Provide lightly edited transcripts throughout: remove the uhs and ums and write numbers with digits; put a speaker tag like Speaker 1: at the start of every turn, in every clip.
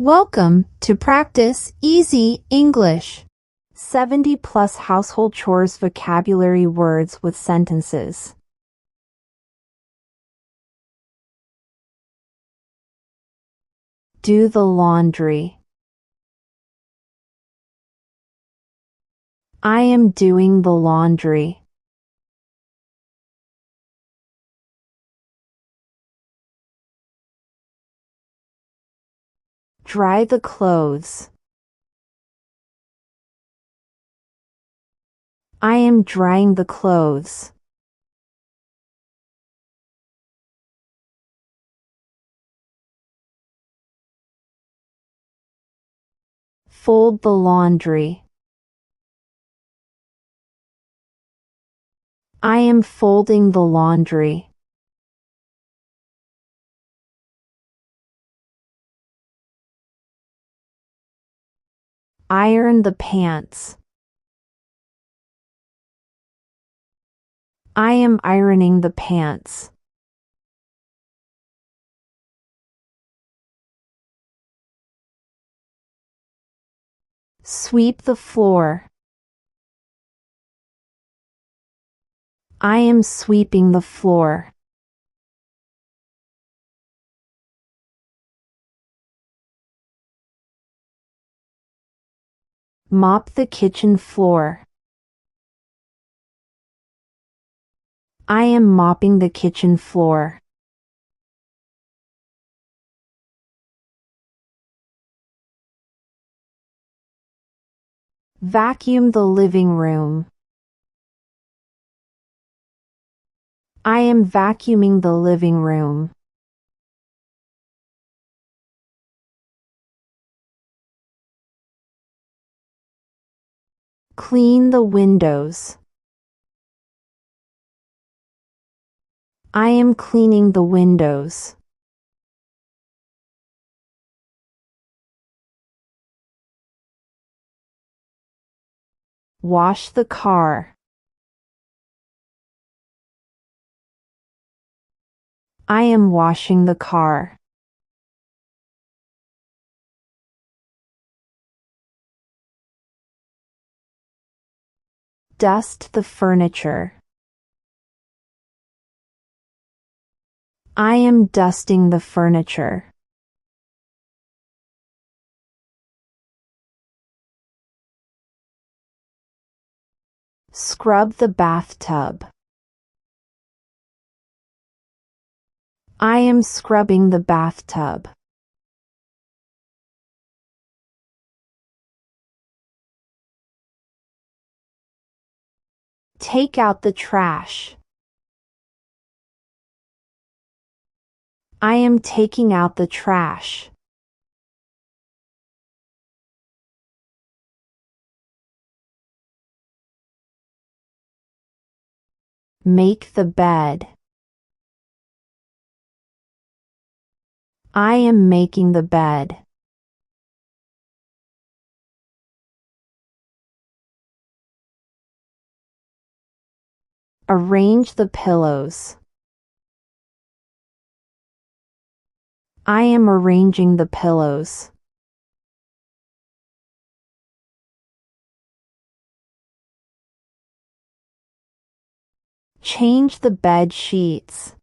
Speaker 1: Welcome to Practice Easy English. 70 plus household chores vocabulary words with sentences. Do the laundry. I am doing the laundry. Dry the clothes. I am drying the clothes. Fold the laundry. I am folding the laundry. Iron the pants. I am ironing the pants. Sweep the floor. I am sweeping the floor. Mop the kitchen floor. I am mopping the kitchen floor. Vacuum the living room. I am vacuuming the living room. Clean the windows. I am cleaning the windows. Wash the car. I am washing the car. Dust the furniture. I am dusting the furniture. Scrub the bathtub. I am scrubbing the bathtub. Take out the trash. I am taking out the trash. Make the bed. I am making the bed. Arrange the pillows. I am arranging the pillows. Change the bed sheets.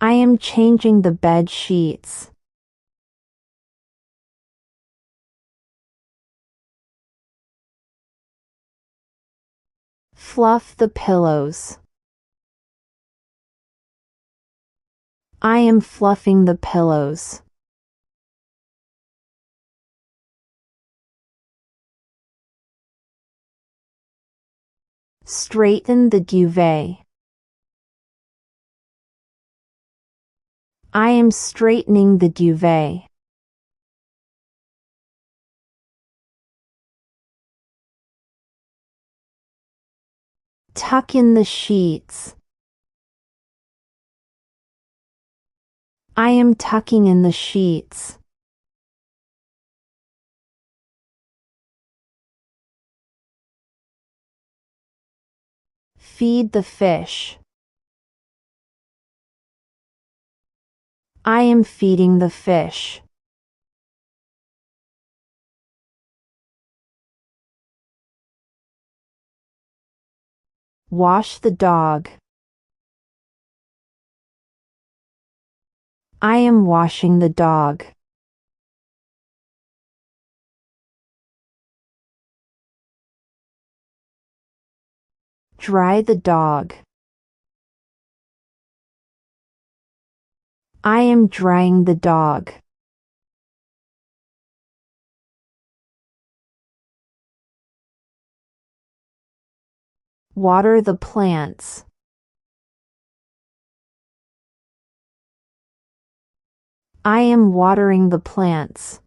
Speaker 1: I am changing the bed sheets. Fluff the pillows. I am fluffing the pillows. Straighten the duvet. I am straightening the duvet. Tuck in the sheets. I am tucking in the sheets. Feed the fish. I am feeding the fish. Wash the dog. I am washing the dog. Dry the dog. I am drying the dog. Water the plants. I am watering the plants.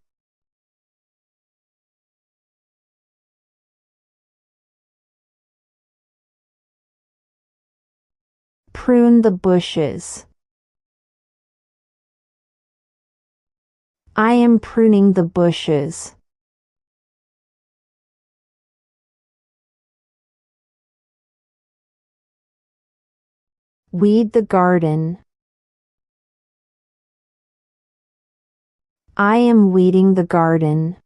Speaker 1: Prune the bushes. I am pruning the bushes. Weed the garden. I am weeding the garden.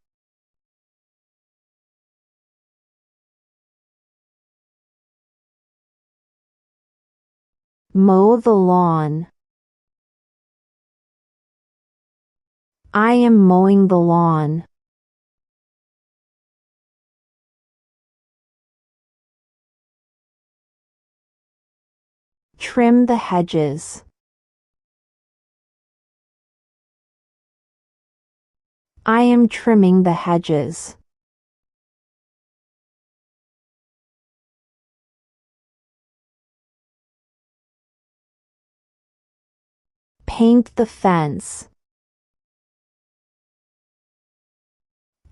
Speaker 1: Mow the lawn. I am mowing the lawn. Trim the hedges. I am trimming the hedges. Paint the fence.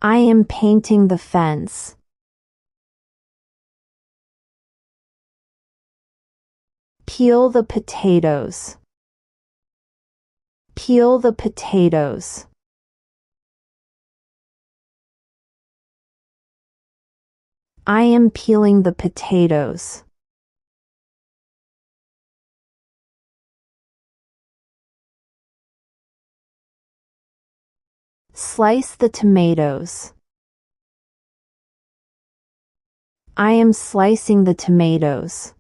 Speaker 1: I am painting the fence. Peel the potatoes. Peel the potatoes. I am peeling the potatoes. Slice the tomatoes. I am slicing the tomatoes.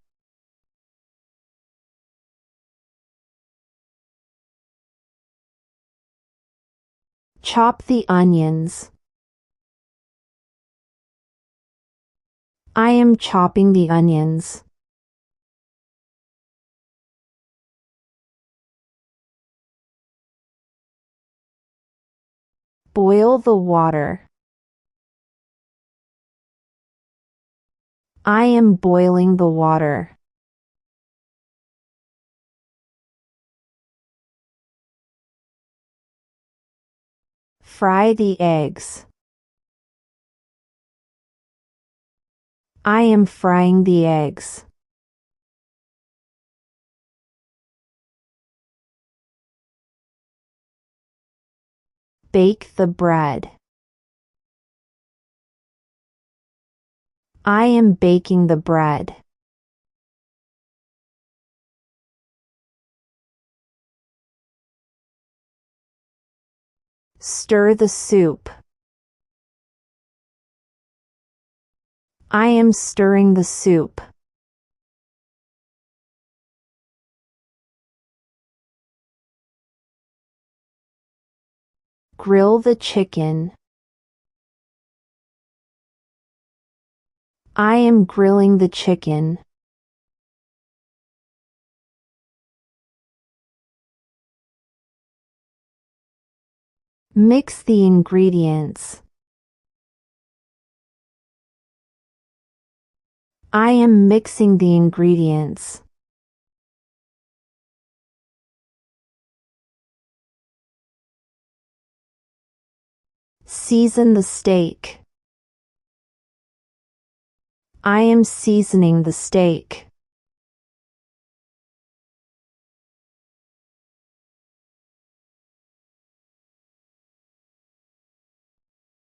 Speaker 1: Chop the onions. I am chopping the onions. Boil the water. I am boiling the water. Fry the eggs. I am frying the eggs. Bake the bread. I am baking the bread. Stir the soup. I am stirring the soup. Grill the chicken. I am grilling the chicken. Mix the ingredients. I am mixing the ingredients. Season the steak. I am seasoning the steak.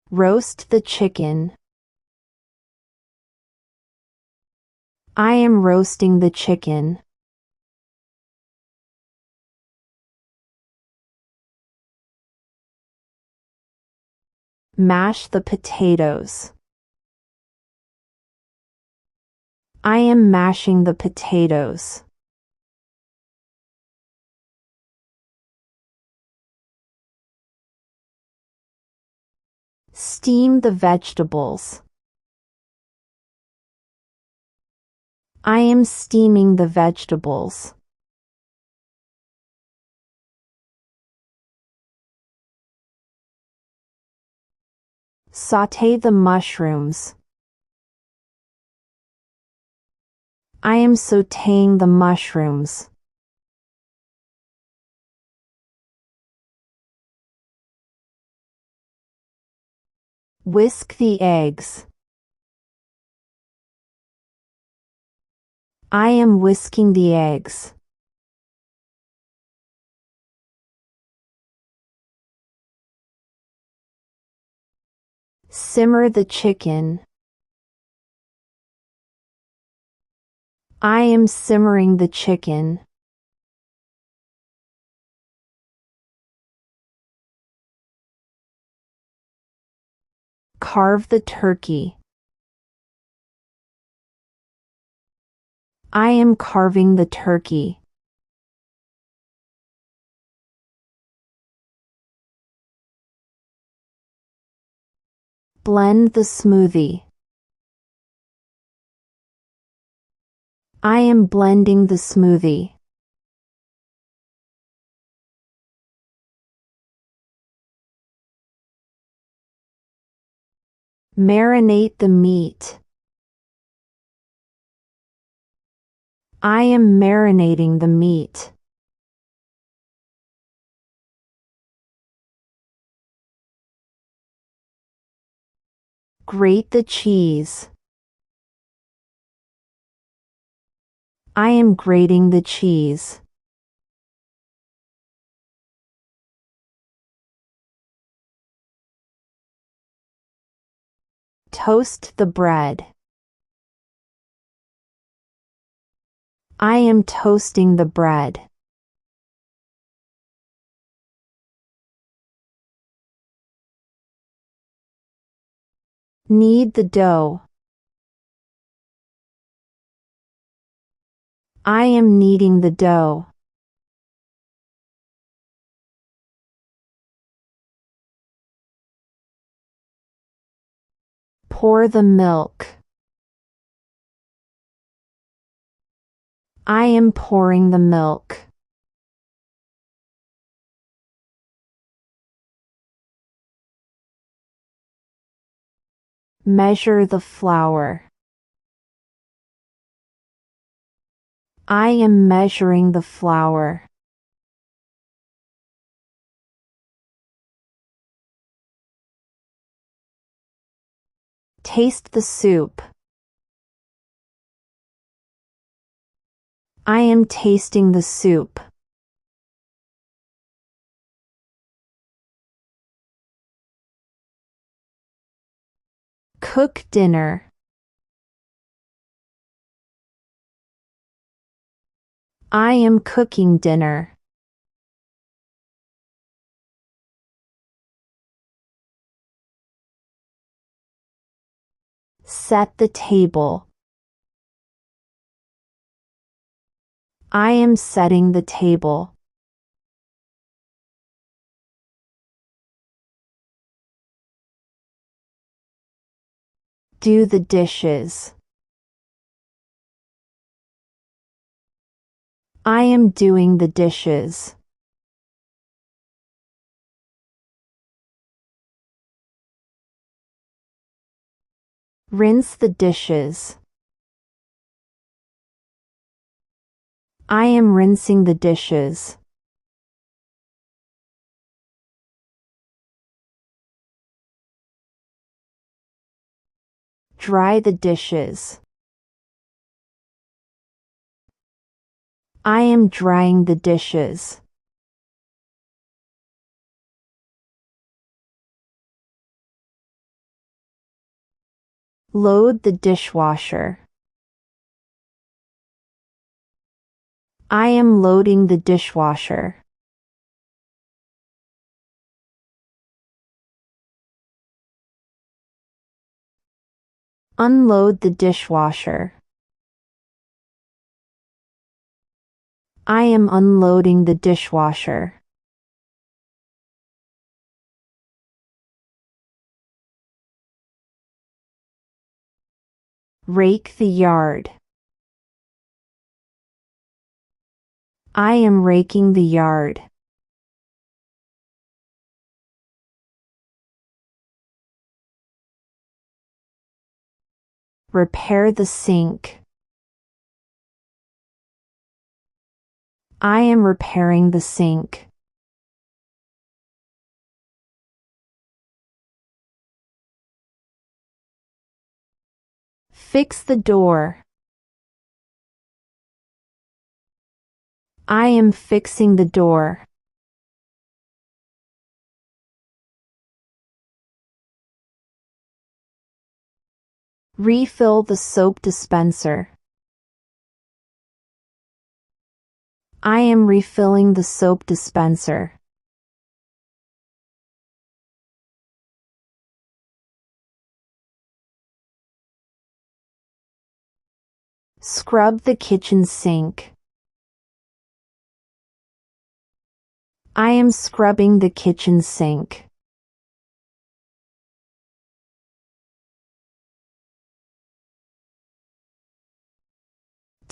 Speaker 1: Roast the chicken. I am roasting the chicken. Mash the potatoes. I am mashing the potatoes. Steam the vegetables. I am steaming the vegetables. Sauté the mushrooms. I am sautéing the mushrooms. Whisk the eggs. I am whisking the eggs. Simmer the chicken. I am simmering the chicken. Carve the turkey. I am carving the turkey. Blend the smoothie. I am blending the smoothie. Marinate the meat. I am marinating the meat. Grate the cheese. I am grating the cheese. Toast the bread. I am toasting the bread. Knead the dough. I am kneading the dough. Pour the milk. I am pouring the milk. Measure the flour. I am measuring the flour. Taste the soup. I am tasting the soup. Cook dinner. I am cooking dinner. Set the table. I am setting the table. Do the dishes. I am doing the dishes. Rinse the dishes. I am rinsing the dishes. Dry the dishes. I am drying the dishes. Load the dishwasher. I am loading the dishwasher. Unload the dishwasher. I am unloading the dishwasher. Rake the yard. I am raking the yard. Repair the sink. I am repairing the sink. Fix the door. I am fixing the door. Refill the soap dispenser. I am refilling the soap dispenser. Scrub the kitchen sink. I am scrubbing the kitchen sink.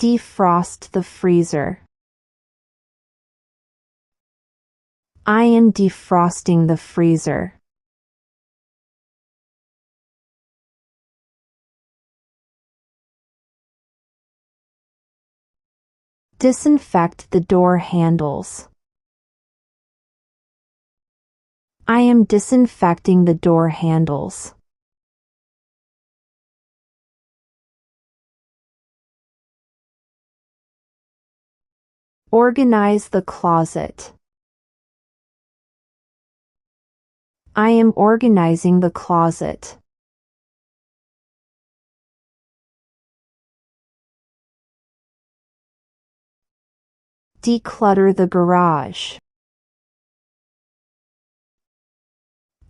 Speaker 1: Defrost the freezer. I am defrosting the freezer. Disinfect the door handles. I am disinfecting the door handles. Organize the closet. I am organizing the closet. Declutter the garage.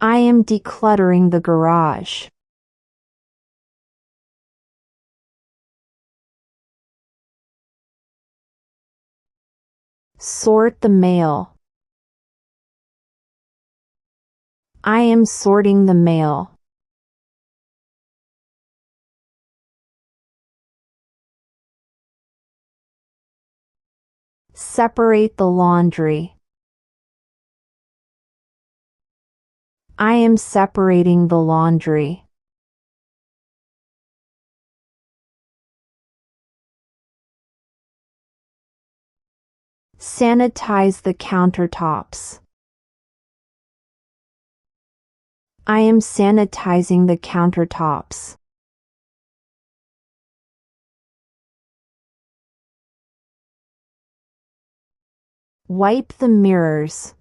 Speaker 1: I am decluttering the garage. Sort the mail. I am sorting the mail. Separate the laundry. I am separating the laundry. Sanitize the countertops. I am sanitizing the countertops. Wipe the mirrors.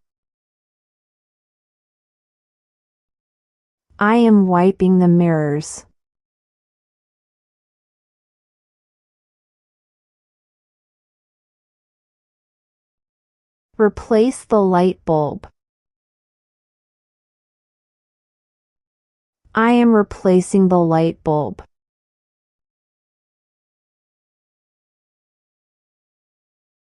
Speaker 1: I am wiping the mirrors. Replace the light bulb. I am replacing the light bulb.